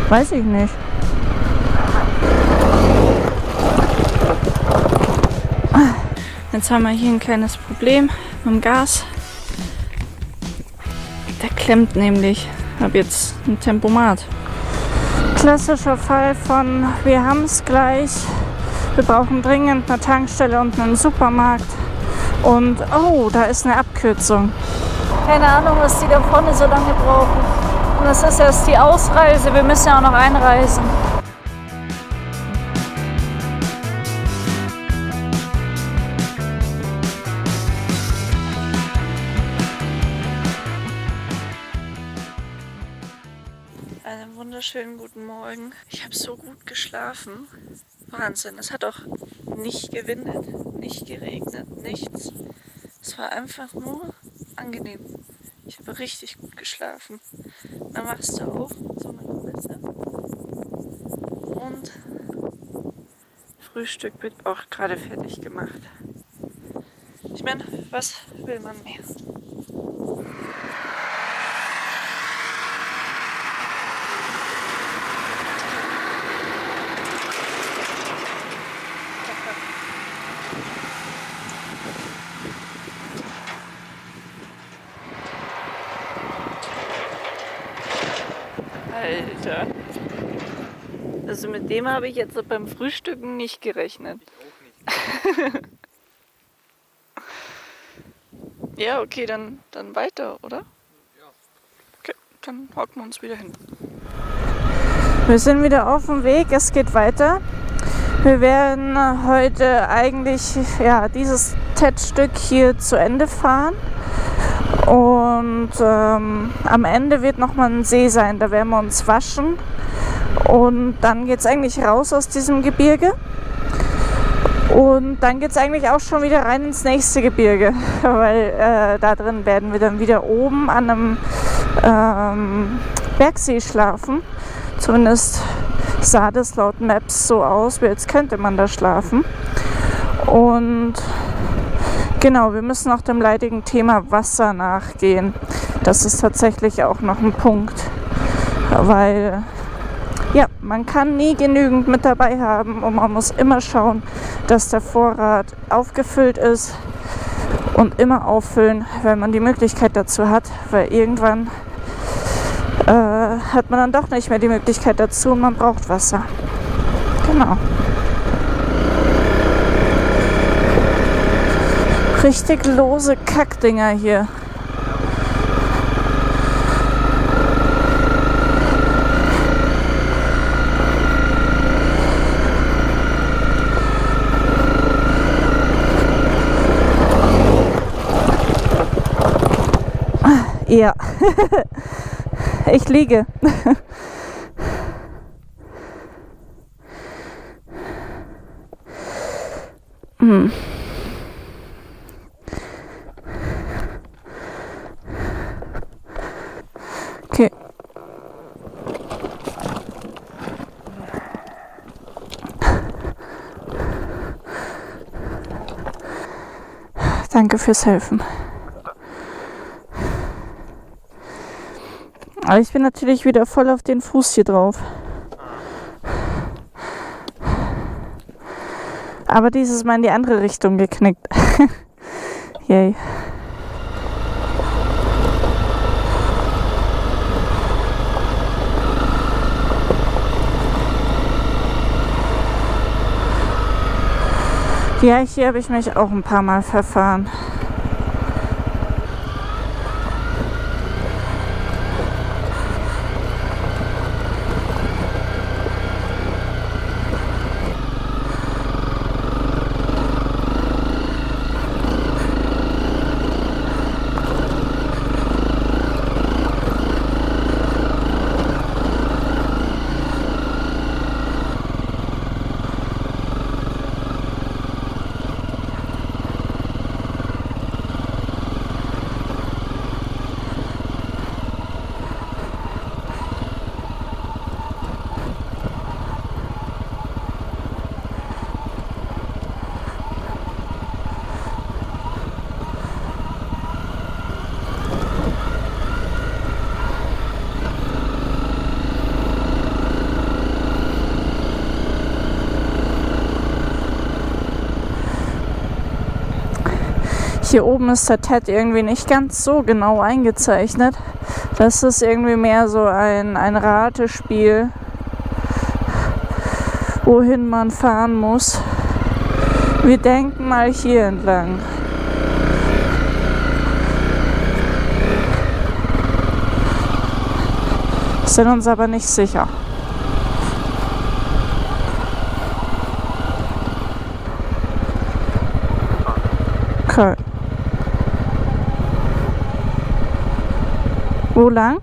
Weiß ich nicht. Jetzt haben wir hier ein kleines Problem mit dem Gas. Der klemmt nämlich. Ich habe jetzt ein Tempomat. Klassischer Fall von wir haben es gleich. Wir brauchen dringend eine Tankstelle und einen Supermarkt. Und oh, da ist eine Abkürzung. Keine Ahnung, was die da vorne so lange brauchen. Und das ist erst die Ausreise. Wir müssen ja auch noch einreisen. Einen wunderschönen guten Morgen. Ich habe so gut geschlafen. Wahnsinn. Es hat auch nicht gewindet, nicht geregnet, nichts. Es war einfach nur angenehm. Ich habe richtig gut geschlafen. Dann machst du auf, so eine Kulisse. Und Frühstück wird auch gerade fertig gemacht. Ich meine, was will man mehr? Alter. Also mit dem habe ich jetzt beim Frühstücken nicht gerechnet. Ich auch nicht. Ja, okay, dann weiter, oder? Ja. Okay, dann hocken wir uns wieder hin. Wir sind wieder auf dem Weg, es geht weiter. Wir werden heute eigentlich dieses TED-Stück hier zu Ende fahren. Und am Ende wird nochmal ein See sein, da werden wir uns waschen. Und dann geht es eigentlich raus aus diesem Gebirge. Und dann geht es eigentlich auch schon wieder rein ins nächste Gebirge. Weil da drin werden wir dann wieder oben an einem Bergsee schlafen. Zumindest sah das laut Maps so aus, wie jetzt könnte man da schlafen. Und genau, wir müssen auch dem leidigen Thema Wasser nachgehen. Das ist tatsächlich auch noch ein Punkt, weil man kann nie genügend mit dabei haben und man muss immer schauen, dass der Vorrat aufgefüllt ist und immer auffüllen, wenn man die Möglichkeit dazu hat, weil irgendwann hat man dann doch nicht mehr die Möglichkeit dazu und man braucht Wasser. Genau. Richtig lose Kackdinger hier. Ja, ich liege. Okay. Danke fürs Helfen. Aber ich bin natürlich wieder voll auf den Fuß hier drauf. Aber dieses Mal in die andere Richtung geknickt. Yay. Ja, hier habe ich mich auch ein paar Mal verfahren. Hier oben ist der Ted irgendwie nicht ganz so genau eingezeichnet. Das ist irgendwie mehr so ein Ratespiel, wohin man fahren muss. Wir denken mal hier entlang. Sind uns aber nicht sicher. Okay. Wo lang?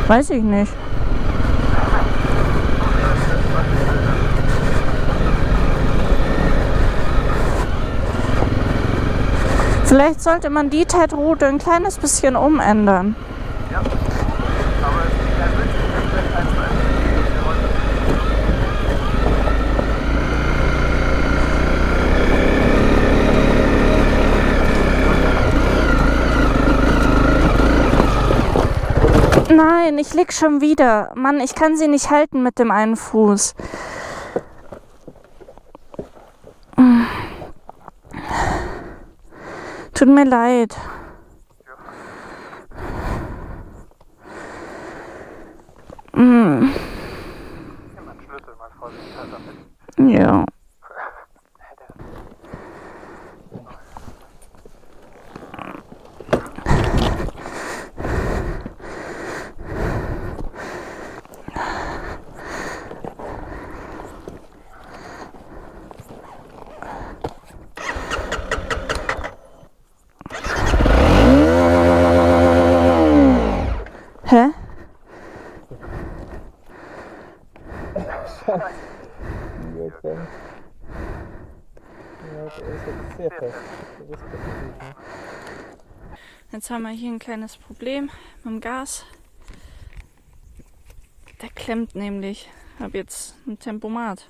Weiß ich nicht. Vielleicht sollte man die TED-Route ein kleines bisschen umändern. Ja, aber es ist kein Witz, ich kann vielleicht Nein, ich lieg schon wieder. Mann, ich kann sie nicht halten mit dem einen Fuß. Tut mir leid. Schlüssel mal vorsichtig damit. Ja. Hä? Jetzt haben wir hier ein kleines Problem mit dem Gas. Der klemmt nämlich. Ich habe jetzt ein Tempomat.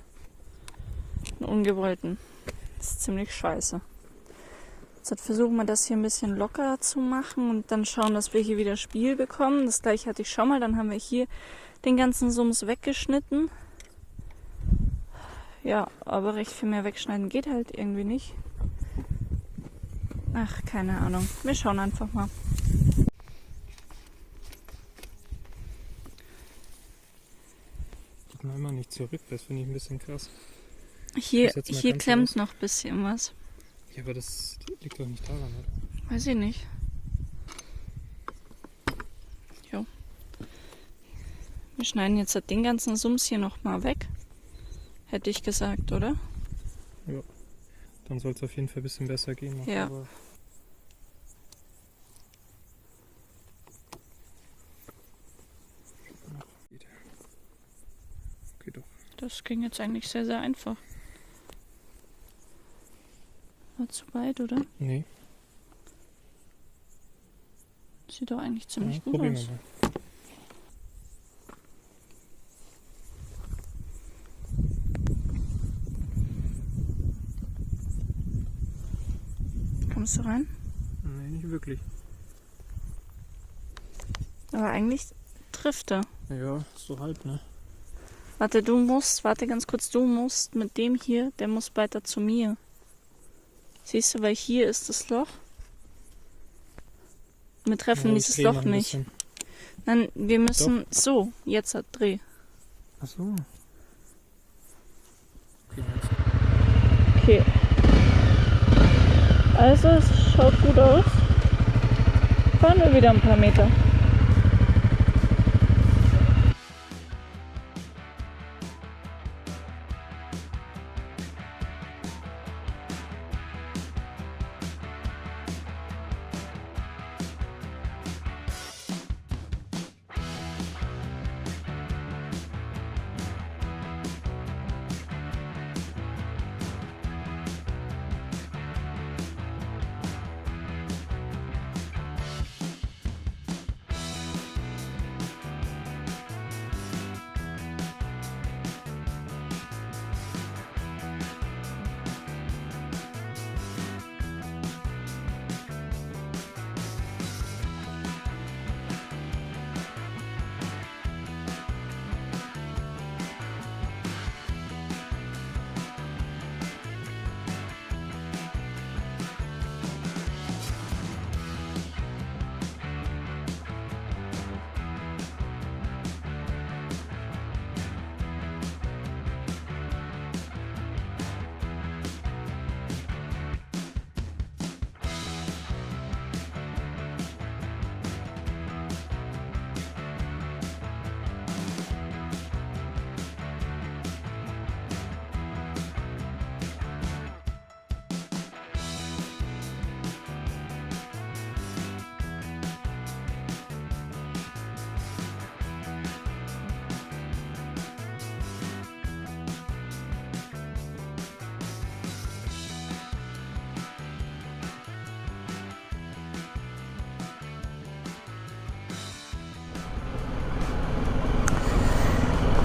Einen ungewollten. Das ist ziemlich scheiße. Jetzt versuchen wir das hier ein bisschen lockerer zu machen und dann schauen, dass wir hier wieder Spiel bekommen. Das gleiche hatte ich schon mal. Dann haben wir hier den ganzen Sums weggeschnitten. Ja, aber recht viel mehr wegschneiden geht halt irgendwie nicht. Ach, keine Ahnung. Wir schauen einfach mal. Geht man immer nicht zurück, das finde ich ein bisschen krass. Hier ganz klemmt aus. noch ein bisschen was. Ja, aber das liegt doch nicht daran, oder? Weiß ich nicht. Jo. Wir schneiden jetzt den ganzen Sums hier nochmal weg. Hätte ich gesagt, oder? Ja. Dann soll es auf jeden Fall ein bisschen besser gehen. Noch, Ja. Aber okay, doch. Das ging jetzt eigentlich sehr, sehr einfach. War zu weit, oder? Nee, Sieht doch eigentlich ziemlich gut probieren aus. wir mal. Kommst du rein? Nee, nicht wirklich. Aber eigentlich trifft er. Ja, so halb, ne? Warte ganz kurz, du musst mit dem hier, der muss weiter zu mir. Siehst du, weil hier ist das Loch. Wir treffen Ja, dieses drehen wir Loch ein nicht. bisschen. Nein, wir müssen so, jetzt hat Dreh. Ach so. Okay, jetzt. Okay. Also, es schaut gut aus. Fahren wir wieder ein paar Meter.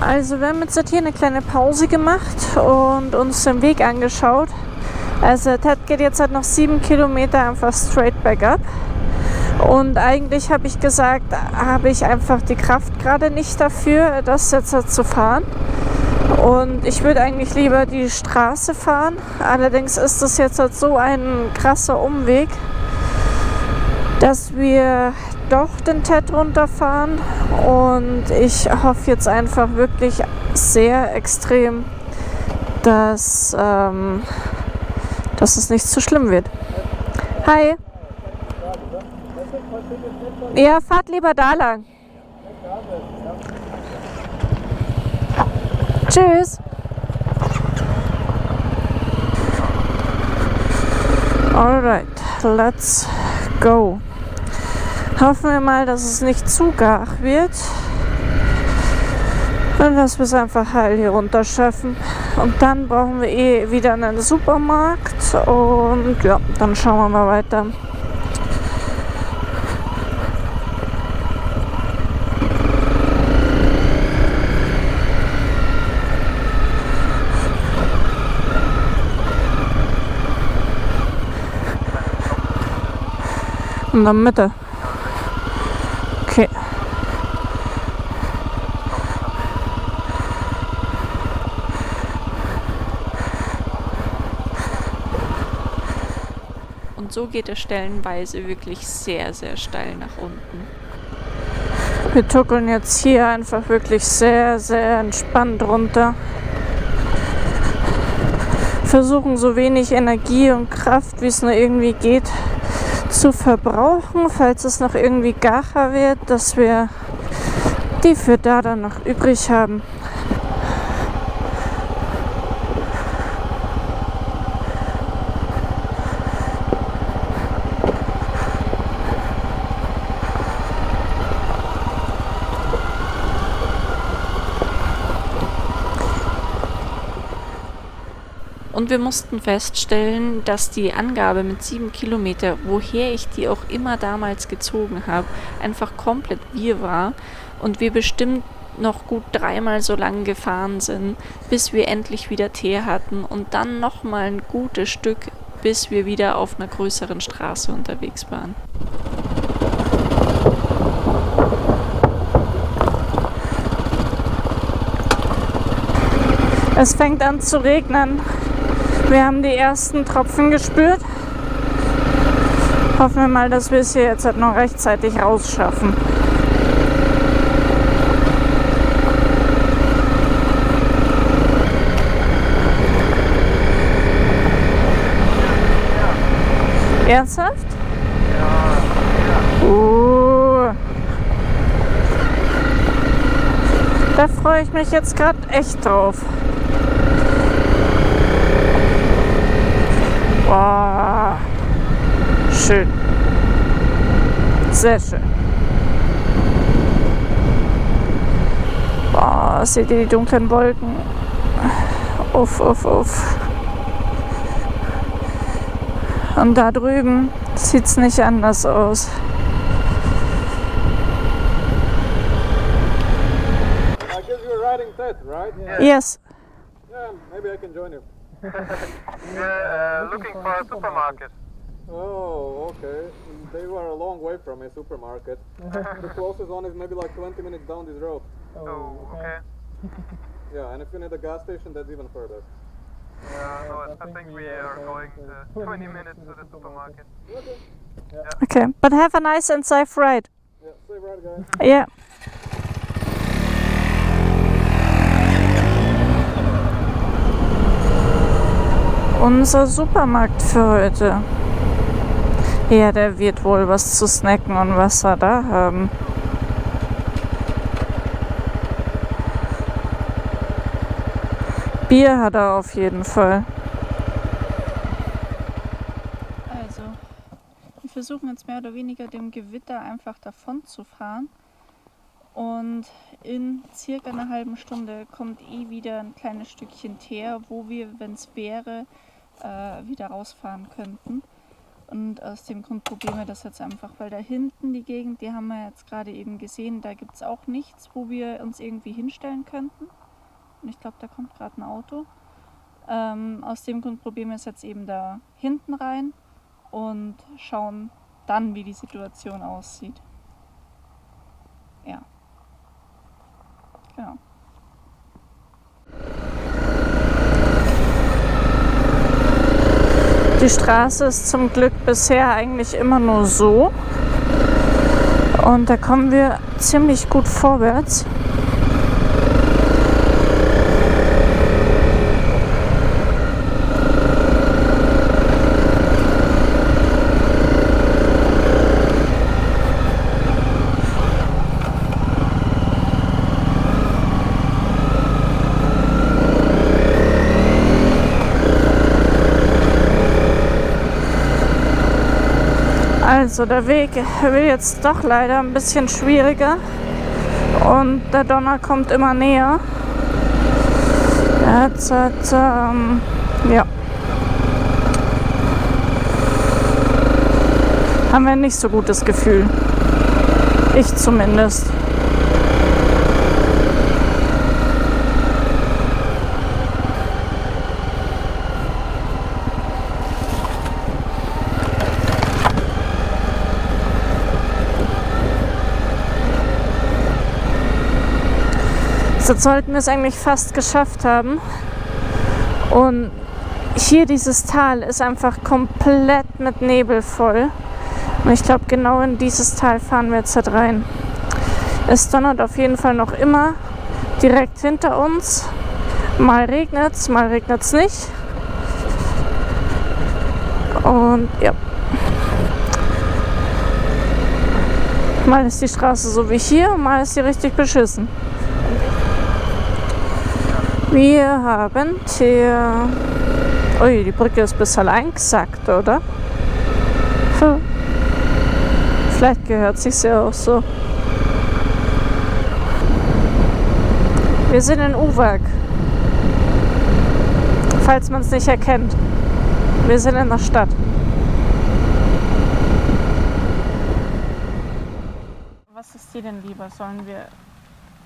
Also wir haben jetzt hier eine kleine Pause gemacht und uns den Weg angeschaut. Also Ted geht jetzt halt noch 7 Kilometer einfach straight back up. Und eigentlich habe ich gesagt, habe ich einfach die Kraft gerade nicht dafür, das jetzt halt zu fahren. Und ich würde eigentlich lieber die Straße fahren. Allerdings ist das jetzt halt so ein krasser Umweg, dass wir doch den Ted runterfahren. Und ich hoffe jetzt einfach wirklich sehr extrem, dass es nicht zu schlimm wird. Hi! Ja, fahrt lieber da lang. Tschüss! Alright, let's go. Hoffen wir mal, dass es nicht zu gar wird. Und dass wir es einfach heil hier runter schaffen. Und dann brauchen wir wieder einen Supermarkt. Und ja, dann schauen wir mal weiter. In der Mitte. Okay. Und so geht es stellenweise wirklich sehr, sehr steil nach unten. Wir tuckeln jetzt hier einfach wirklich sehr, sehr entspannt runter. Versuchen so wenig Energie und Kraft, wie es nur irgendwie geht, zu verbrauchen, falls es noch irgendwie garer wird, dass wir die für da dann noch übrig haben. Und wir mussten feststellen, dass die Angabe mit 7 Kilometer, woher ich die auch immer damals gezogen habe, einfach komplett wirr war und wir bestimmt noch gut 3-mal so lang gefahren sind, bis wir endlich wieder Teer hatten und dann nochmal ein gutes Stück, bis wir wieder auf einer größeren Straße unterwegs waren. Es fängt an zu regnen. Wir haben die ersten Tropfen gespürt. Hoffen wir mal, dass wir es hier jetzt halt noch rechtzeitig rausschaffen. Ernsthaft? Ja. Da freue ich mich jetzt gerade echt drauf. Wow. Schön. Sehr schön. Boah, seht ihr die dunklen Wolken? Uff, uff, uff. Und da drüben sieht es nicht anders aus. I guess you're riding Ted, right? Yes. Yeah, maybe I can join you. Looking for a supermarket. Oh, okay. They were a long way from a supermarket. The closest one is maybe like 20 minutes down this road. Oh, okay. Yeah, and if you need a gas station, that's even further. No, I think we are going 20 minutes to the supermarket. Okay, but have a nice and safe ride. Yeah, safe ride, guys. Yeah. Unser Supermarkt für heute. Ja, der wird wohl was zu snacken und Wasser da haben. Bier hat er auf jeden Fall. Also, wir versuchen jetzt mehr oder weniger dem Gewitter einfach davon zu fahren. Und in circa einer halben Stunde kommt wieder ein kleines Stückchen Teer, wo wir, wenn es wäre, wieder rausfahren könnten. Und aus dem Grund probieren wir das jetzt einfach, weil da hinten die Gegend, die haben wir jetzt gerade eben gesehen, da gibt es auch nichts, wo wir uns irgendwie hinstellen könnten. Und ich glaube, da kommt gerade ein Auto. Aus dem Grund probieren wir es jetzt eben da hinten rein und schauen dann, wie die Situation aussieht. Ja. Genau. Die Straße ist zum Glück bisher eigentlich immer nur so. Und da kommen wir ziemlich gut vorwärts. Also der Weg wird jetzt doch leider ein bisschen schwieriger und der Donner kommt immer näher. Jetzt ja. Haben wir nicht so gutes Gefühl. Ich zumindest. Jetzt sollten wir es eigentlich fast geschafft haben. Und hier dieses Tal ist einfach komplett mit Nebel voll. Und ich glaube, genau in dieses Tal fahren wir jetzt halt rein. Es donnert auf jeden Fall noch immer direkt hinter uns. Mal regnet es nicht. Und ja. Mal ist die Straße so wie hier, mal ist sie richtig beschissen. Wir haben hier... Ui, die Brücke ist ein bisschen eingesackt, oder? Vielleicht gehört sich's ja auch so. Wir sind in Uwag. Falls man es nicht erkennt. Wir sind in der Stadt. Was ist dir denn lieber? Sollen wir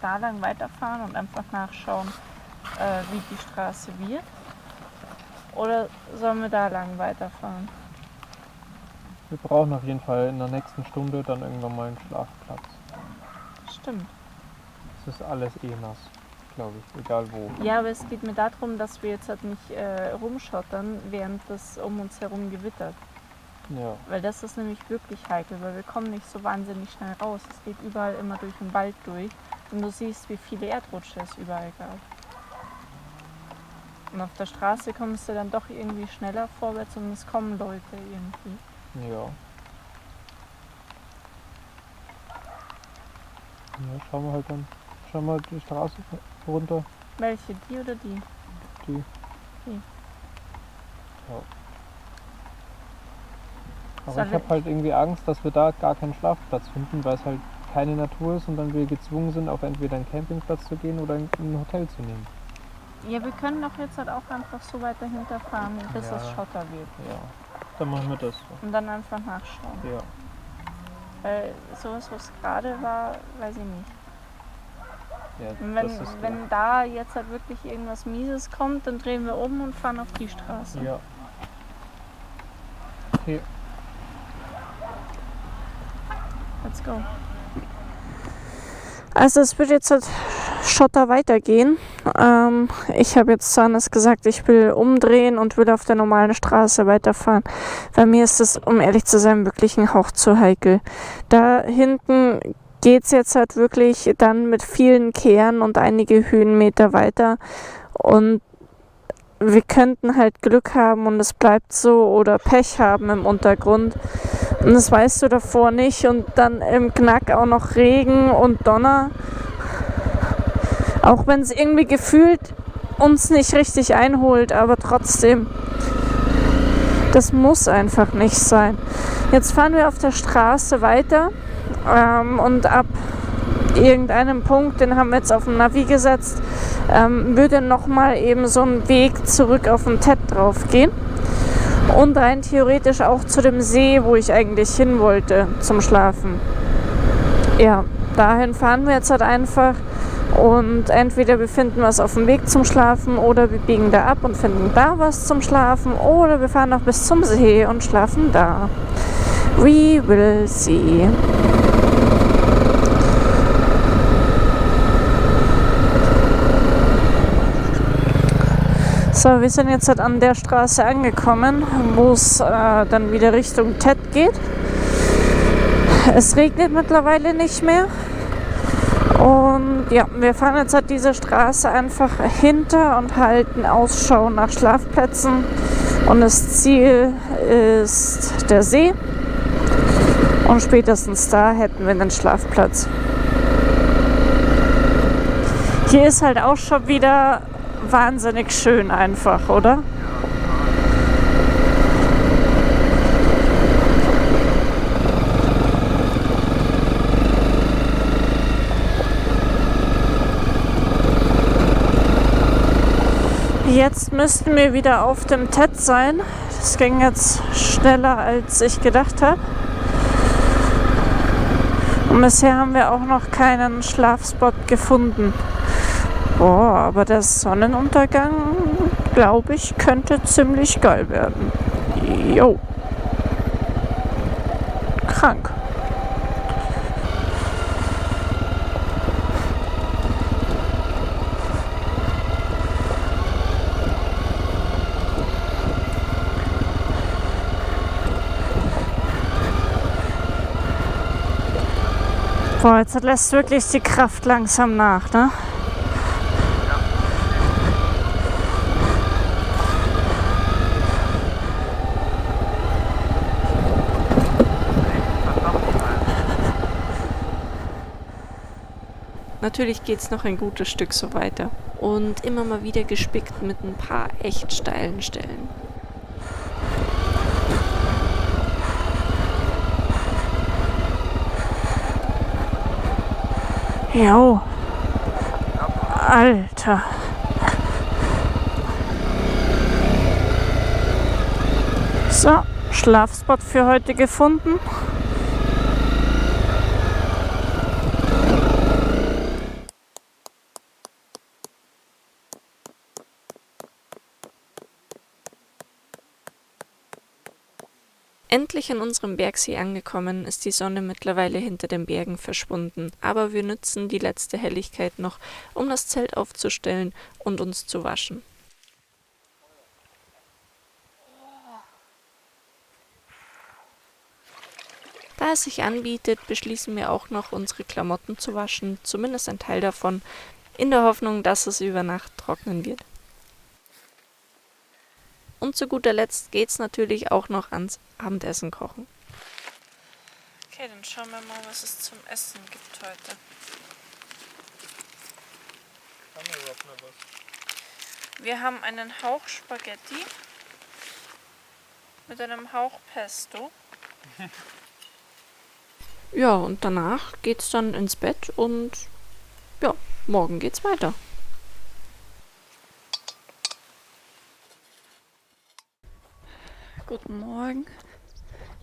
da lang weiterfahren und einfach nachschauen, wie die Straße wird? Oder sollen wir da lang weiterfahren? Wir brauchen auf jeden Fall in der nächsten Stunde dann irgendwann mal einen Schlafplatz. Stimmt. Es ist alles nass, glaube ich, egal wo. Ja, aber es geht mir darum, dass wir jetzt halt nicht rumschottern, während das um uns herum gewittert. Ja. Weil das ist nämlich wirklich heikel, weil wir kommen nicht so wahnsinnig schnell raus. Es geht überall immer durch den Wald durch und du siehst, wie viele Erdrutsche es überall gab. Und auf der Straße kommst du dann doch irgendwie schneller vorwärts und es kommen Leute irgendwie. Ja. Ja, schauen wir halt dann. Schauen wir die Straße runter. Welche? Die oder die? Die. Die. Ja. Aber ich habe halt irgendwie Angst, dass wir da gar keinen Schlafplatz finden, weil es halt keine Natur ist und dann wir gezwungen sind, auf entweder einen Campingplatz zu gehen oder ein Hotel zu nehmen. Ja, wir können doch jetzt halt auch einfach so weiter hinterfahren, bis Ja. es Schotter wird. Ja, dann machen wir das so. Und dann einfach nachschauen. Ja. Weil sowas, was gerade war, weiß ich nicht. Ja, Und das ist wenn da jetzt halt wirklich irgendwas Mieses kommt, dann drehen wir um und fahren auf die Straße. Ja. Okay. Let's go. Also es wird jetzt halt Schotter weitergehen. Ich habe jetzt zu Hannes gesagt, ich will umdrehen und will auf der normalen Straße weiterfahren. Bei mir ist es, um ehrlich zu sein, wirklich ein Hauch zu heikel. Da hinten geht es jetzt halt wirklich dann mit vielen Kehren und einige Höhenmeter weiter. Und wir könnten halt Glück haben und es bleibt so oder Pech haben im Untergrund. Und das weißt du davor nicht. Und dann im Knack auch noch Regen und Donner. Auch wenn es irgendwie gefühlt uns nicht richtig einholt, aber trotzdem, das muss einfach nicht sein. Jetzt fahren wir auf der Straße weiter und ab irgendeinem Punkt, den haben wir jetzt auf dem Navi gesetzt, würde nochmal eben so ein Weg zurück auf den TED drauf gehen. Und rein theoretisch auch zu dem See, wo ich eigentlich hin wollte zum Schlafen. Ja, dahin fahren wir jetzt halt einfach. Und entweder wir finden was auf dem Weg zum Schlafen oder wir biegen da ab und finden da was zum Schlafen oder wir fahren noch bis zum See und schlafen da. We will see. So, wir sind jetzt halt an der Straße angekommen, wo es dann wieder Richtung Tet geht. Es regnet mittlerweile nicht mehr. Und ja, wir fahren jetzt halt diese Straße einfach hinter und halten Ausschau nach Schlafplätzen. Und das Ziel ist der See. Und spätestens da hätten wir einen Schlafplatz. Hier ist halt auch schon wieder wahnsinnig schön einfach, oder? Jetzt müssten wir wieder auf dem Tet sein. Das ging jetzt schneller, als ich gedacht habe. Und bisher haben wir auch noch keinen Schlafspot gefunden. Boah, aber der Sonnenuntergang, glaube ich, könnte ziemlich geil werden. Jo. Krank. Boah, jetzt lässt wirklich die Kraft langsam nach, ne? Natürlich geht es noch ein gutes Stück so weiter und immer mal wieder gespickt mit ein paar echt steilen Stellen. Jo. Alter. So, Schlafspot für heute gefunden. Endlich an unserem Bergsee angekommen, ist die Sonne mittlerweile hinter den Bergen verschwunden, aber wir nützen die letzte Helligkeit noch, um das Zelt aufzustellen und uns zu waschen. Da es sich anbietet, beschließen wir auch noch, unsere Klamotten zu waschen, zumindest ein Teil davon, in der Hoffnung, dass es über Nacht trocknen wird. Und zu guter Letzt geht's natürlich auch noch ans Abendessen kochen. Okay, dann schauen wir mal, was es zum Essen gibt heute. Wir haben einen Hauch Spaghetti mit einem Hauch Pesto. Ja, und danach geht's dann ins Bett und ja, morgen geht's weiter. Guten Morgen.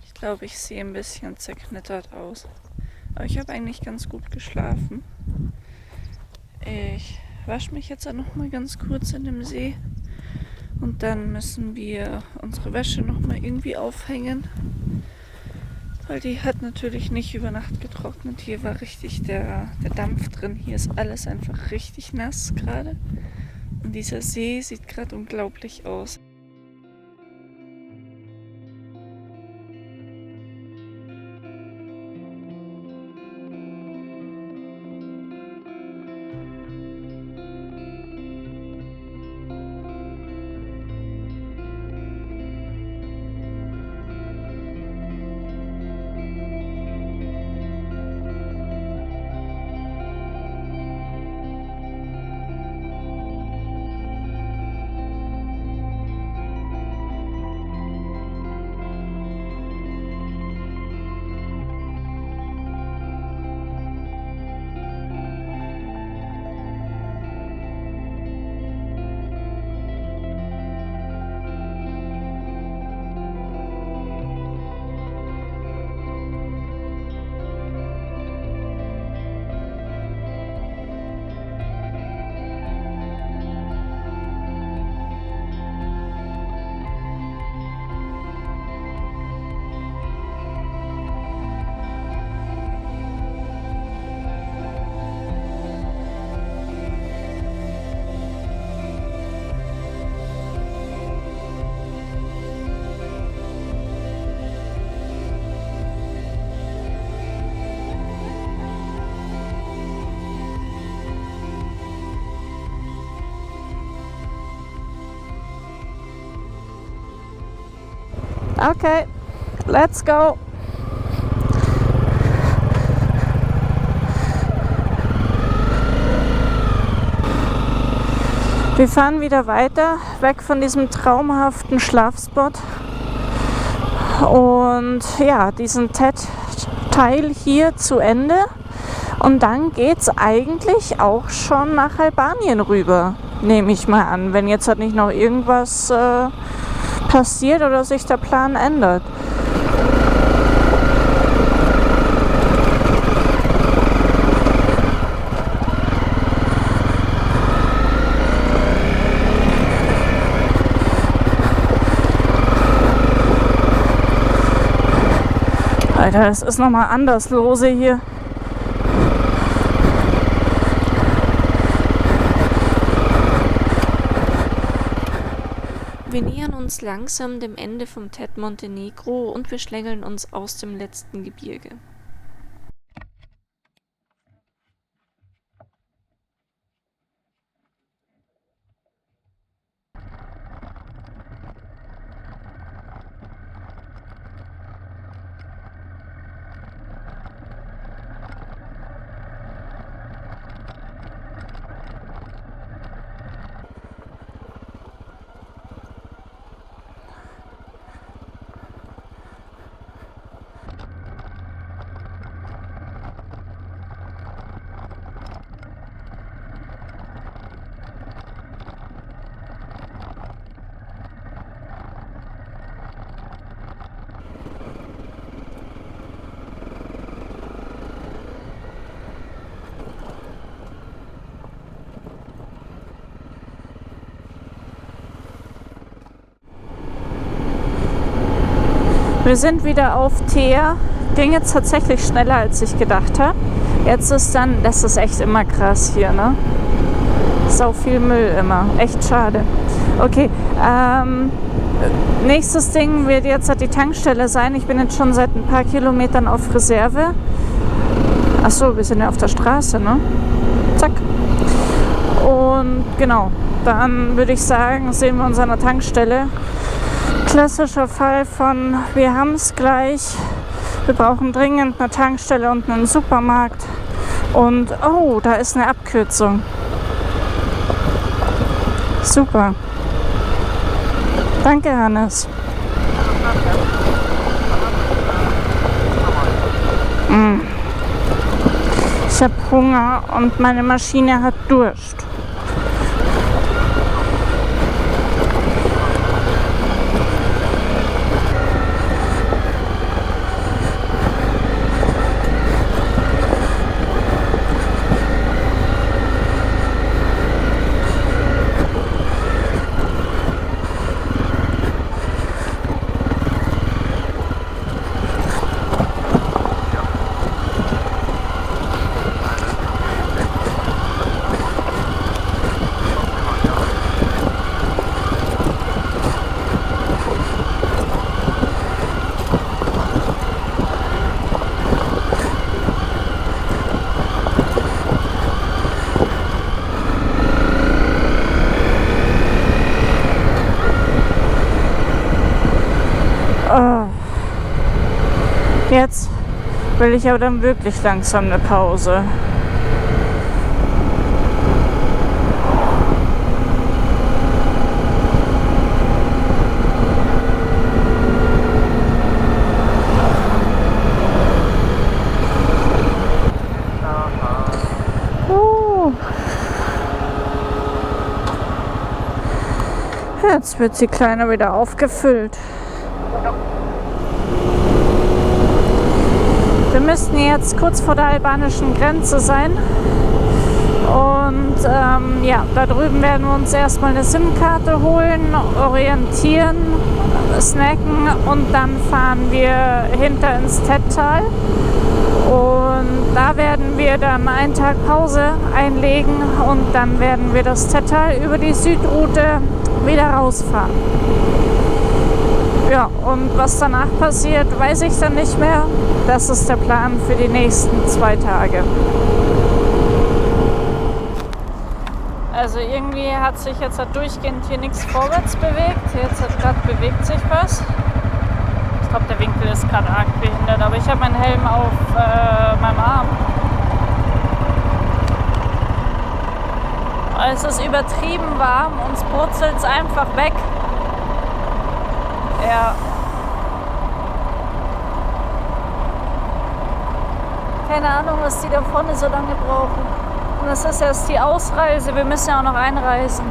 Ich glaube, ich sehe ein bisschen zerknittert aus. Aber ich habe eigentlich ganz gut geschlafen. Ich wasche mich jetzt auch noch mal ganz kurz in dem See. Und dann müssen wir unsere Wäsche noch mal irgendwie aufhängen. Weil die hat natürlich nicht über Nacht getrocknet. Hier war richtig der Dampf drin. Hier ist alles einfach richtig nass gerade. Und dieser See sieht gerade unglaublich aus. Okay, let's go. Wir fahren wieder weiter, weg von diesem traumhaften Schlafspot. Und ja, diesen TED-Teil hier zu Ende. Und dann geht's eigentlich auch schon nach Albanien rüber, nehme ich mal an, wenn jetzt halt nicht noch irgendwas passiert oder sich der Plan ändert. Alter, es ist nochmal anders lose hier. Wir nähern uns langsam dem Ende vom TED Montenegro und wir schlängeln uns aus dem letzten Gebirge. Wir sind wieder auf Teer. Ging jetzt tatsächlich schneller, als ich gedacht habe. Jetzt ist dann, das ist echt immer krass hier, ne? Sau viel Müll immer. Echt schade. Okay, nächstes Ding wird jetzt halt die Tankstelle sein. Ich bin jetzt schon seit ein paar Kilometern auf Reserve. Achso, wir sind ja auf der Straße, ne? Zack. Und genau, dann würde ich sagen, sehen wir uns an der Tankstelle. Klassischer Fall von, wir haben es gleich, wir brauchen dringend eine Tankstelle und einen Supermarkt. Und, oh, da ist eine Abkürzung. Super. Danke, Hannes. Ich habe Hunger und meine Maschine hat Durst. Jetzt will ich aber dann wirklich langsam eine Pause. Jetzt wird die Kleine wieder aufgefüllt. Wir müssten jetzt kurz vor der albanischen Grenze sein und ja, da drüben werden wir uns erstmal eine SIM-Karte holen, orientieren, snacken und dann fahren wir hinter ins TED-Tal und da werden wir dann einen Tag Pause einlegen und dann werden wir das TED-Tal über die Südroute wieder rausfahren. Ja, und was danach passiert, weiß ich dann nicht mehr. Das ist der Plan für die nächsten 2 Tage. Also irgendwie hat sich jetzt durchgehend hier nichts vorwärts bewegt. Jetzt gerade bewegt sich was. gerade arg behindert, aber ich habe meinen Helm auf meinem Arm. Es ist übertrieben warm, uns brutzelt es einfach weg. Ja. Keine Ahnung, was die da vorne so lange brauchen. Und das ist erst die Ausreise, wir müssen ja auch noch einreisen.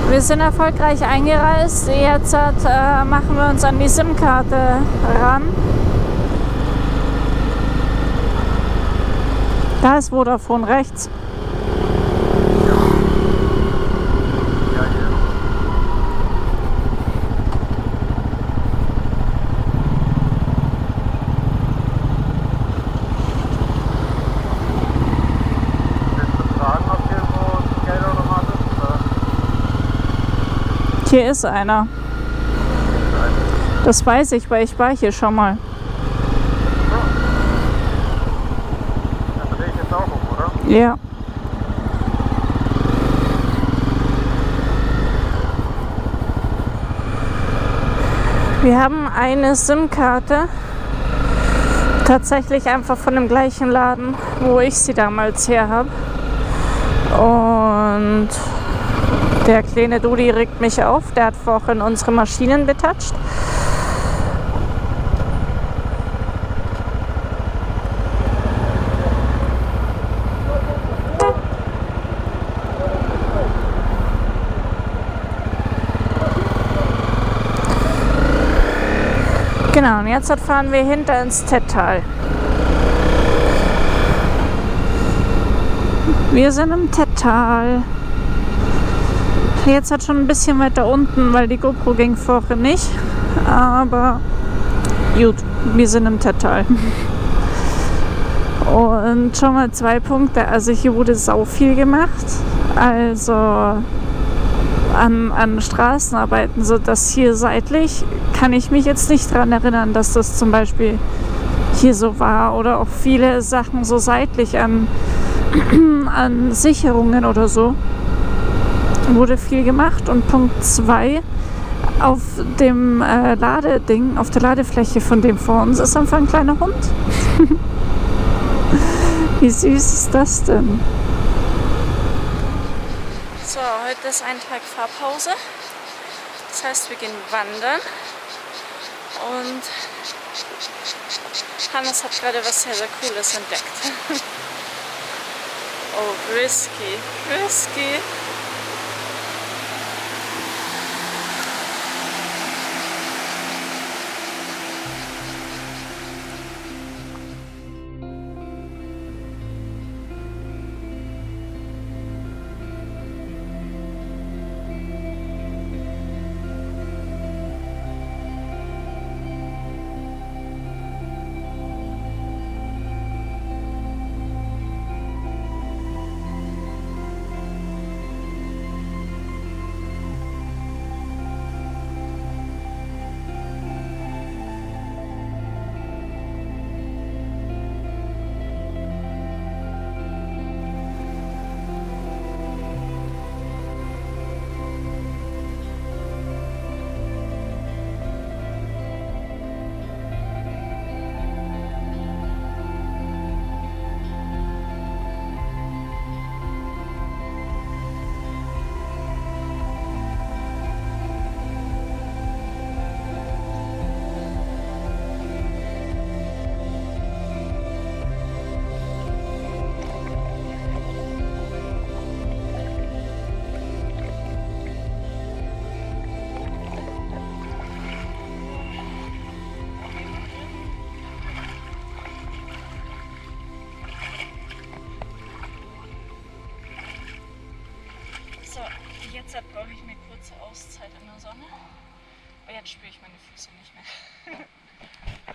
Wir sind erfolgreich eingereist. Jetzt machen wir uns an die SIM-Karte ran. Da ist Vodafone rechts. Hier ist einer. Das weiß ich, weil ich war hier schon mal. Das drehe ich jetzt auch um, oder? Ja. Wir haben eine SIM-Karte. Tatsächlich einfach von dem gleichen Laden, wo ich sie damals her habe. Und der kleine Dudi regt mich auf. Der hat vorhin unsere Maschinen betatscht. Genau, und jetzt fahren wir hinter ins Tettal. Wir sind im Tettal. Jetzt schon ein bisschen weiter unten, weil die GoPro ging vorhin nicht. Aber gut, wir sind im Tettal. Und schon mal 2 Punkte. Also hier wurde sau viel gemacht. Also an Straßenarbeiten, so dass hier seitlich kann ich mich jetzt nicht daran erinnern, dass das zum Beispiel hier so war. Oder auch viele Sachen so seitlich an Sicherungen oder so. Wurde viel gemacht. Und Punkt 2, auf dem Ladeding, auf der Ladefläche von dem vor uns ist einfach ein kleiner Hund. Wie süß ist das denn? So, heute ist ein Tag Fahrpause. Das heißt, wir gehen wandern. Und Hannes hat gerade was sehr, sehr Cooles entdeckt. Oh, risky, risky. Jetzt brauche ich eine kurze Auszeit in der Sonne. Aber jetzt spüre ich meine Füße nicht mehr.